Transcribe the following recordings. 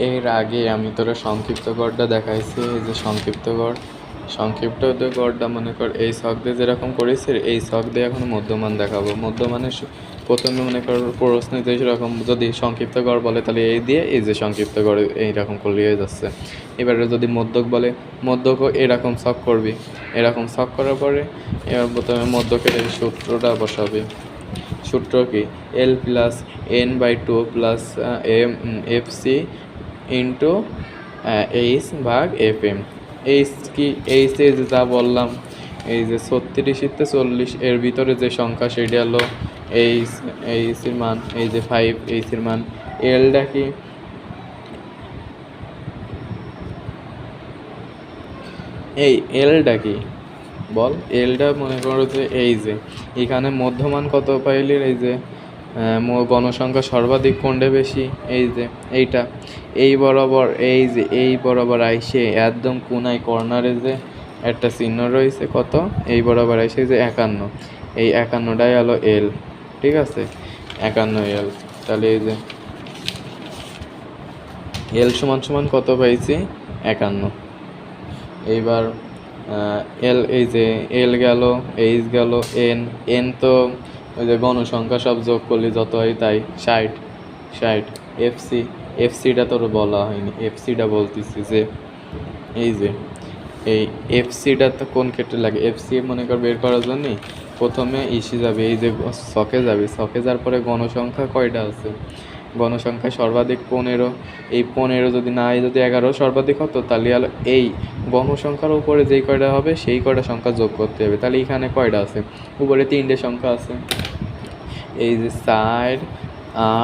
এর আগে আমি তোরা সংক্ষিপ্ত গড়টা দেখাইছি। এই যে সংক্ষিপ্ত গড়টা মনে কর এই ছক দিয়ে যেরকম করেছি এই ছক দিয়ে এখন মধ্যমান দেখাবো। মধ্যমানের প্রথমে মনে কর প্রশ্ন যেরকম যদি সংক্ষিপ্ত গড় বলে তাহলে এই দিয়ে এই যে সংক্ষিপ্ত গড় এইরকম করলেই যাচ্ছে। এবারে যদি মধ্যক বলে মধ্যকও এরকম ছক করবি। এরকম ছক করার পরে এবার প্রথমে মধ্যকের এই সূত্রটা বসাবি। সূত্র কি? L plus n/2 plus F C into H ভাগ এফ এম। এইচ কি? এইচ এ যা বললাম এই যে 36-40 এর ভিতরে যে সংখ্যা সেটা হলো এইচের মান, এই যে 5 এইচের মান। এলটা কি? এই এলটা কি বল? এলটা মনে করো যে এই যে এখানে মধ্যমান কত পাইলি? এই যে গণসংখ্যা সর্বাধিক কোনটা বেশি? এই যে এইটা এই বরাবর, এই যে এই বরাবর আইসে একদম কোনায় কর্নারে যে একটা চিহ্ন রয়েছে কত এই বরাবর আইসে যে 51, এই 51টাই হলো এল। ঠিক আছে, 51 এল। তাহলে এই যে এল সমান সমান কত পাইছি? 51। এইবার এল, এই যে এল গেল, এইচ গেল, এন তো ওই যে গণসংখ্যা সব যোগ করলে যত হয় তাই 60। এফসিটা তোর বলা হয়নি, এফসিটা বলতেছি যে এই যে এই এফসিটা তো কোন ক্ষেত্রে লাগে? এফসি মনে কর বের করার জন্যে প্রথমে যাবে, এই যে ছকে যাবে, ছকে যাওয়ার পরে গণসংখ্যা কয়টা আছে? গণসংখ্যা সর্বাধিক 15। এই 15 যদি না, যদি 11 সর্বাধিক হতো তাহলে হলো এই গণসংখ্যার উপরে যেই কয়টা হবে সেই কয়টা সংখ্যা যোগ করতে হবে। তাহলে এখানে কয়টা আছে? উপরে 3টে সংখ্যা আছে, এই যে 4,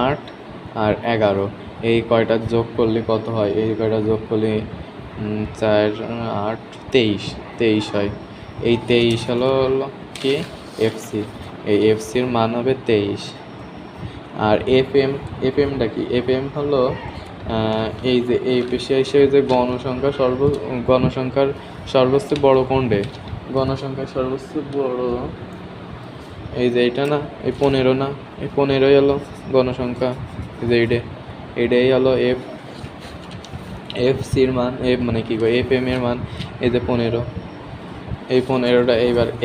8 আর 11। এই কয়টা যোগ করলে কত হয়? এই কয়টা যোগ করলে 4, 8, 23 হয়। এই 23 হলো কি? এফসি। এই এফসির মান হবে 23। আর এফএমটা কি? এফএম হলো এই যে এই পেশে এসে যে গণসংখ্যার সর্বোচ্চ বড় কোনটে? গণসংখ্যার সর্বোচ্চ বড় এই যে এইটা না, এই 15 না, এই 15ই হলো গণসংখ্যা। এই যে এইটাই হলো এফসির মান। এফ মানে কি গো? এফএম এর মান এই যে 15। এই 15টা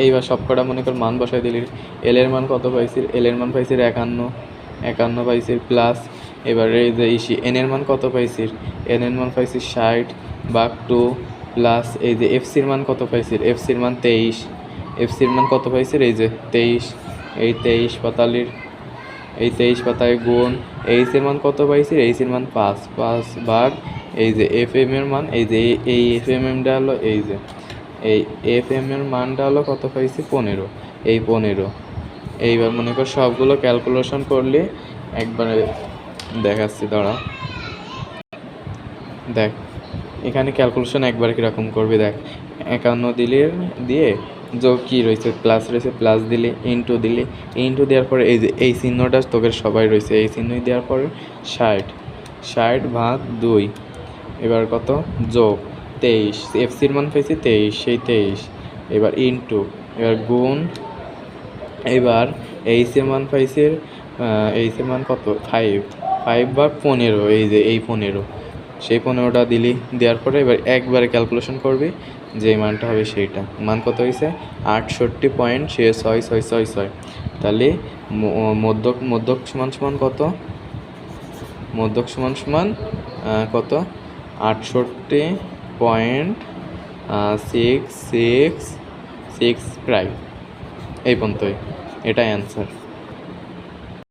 এইবার সব কটা মনে কর মান বসাই দিলি। এল এর মান কত পাইছিস? এল এর মান পাইছিস 51 পাইছিস প্লাস এবার এই যে এন এর মান কত পাইছিস? এন এর মান পাইছিস 60/2 প্লাস এই যে এফসির মান কত পাইছিস? এফসির মান 23। এফসির মান কত পাইছিস? এই যে 23। এই 23 পাতায় গুণ এইচের মান কত পাইছিস? এইচের মান 5 ভাগ এই যে এফএম এর মান, এই যে এই এফএমটা হলো এই যে এই এফএম এর মানটা হলো কত পাইছি? 15। এই 15 এইবার মনে কর সবগুলো ক্যালকুলেশন করলে একবারে দেখাচ্ছি, দাঁড়া দেখ এখানে ক্যালকুলেশন একবার কীরকম করবি দেখ। 51 দিয়ে যোগ কী রয়েছে? প্লাস রয়েছে, প্লাস দিলে ইন্টু দেওয়ার পরে এই যে এই চিহ্নটা তোকে সবাই রয়েছে, এই চিহ্নই দেওয়ার পরে 60/2 এবার কত? যোগ 23। এফসির মান পাইছি 23, সেই 23 এবার ইন্টু এবার গুণ এবার এইচের মান পাইছি, এইচের মান কত? 5/15। এই যে এই 15, সেই 15টা দেওয়ার পরে এবার একবারে ক্যালকুলেশন করবি যে মানটা হবে সেইটা। মান কত হয়েছে? 68.6666। তাহলে মধ্যক সমান কত? মধ্যক সমান কত? 68.666 প্রায়। এই পর্যন্তই, এটাই অ্যান্সার।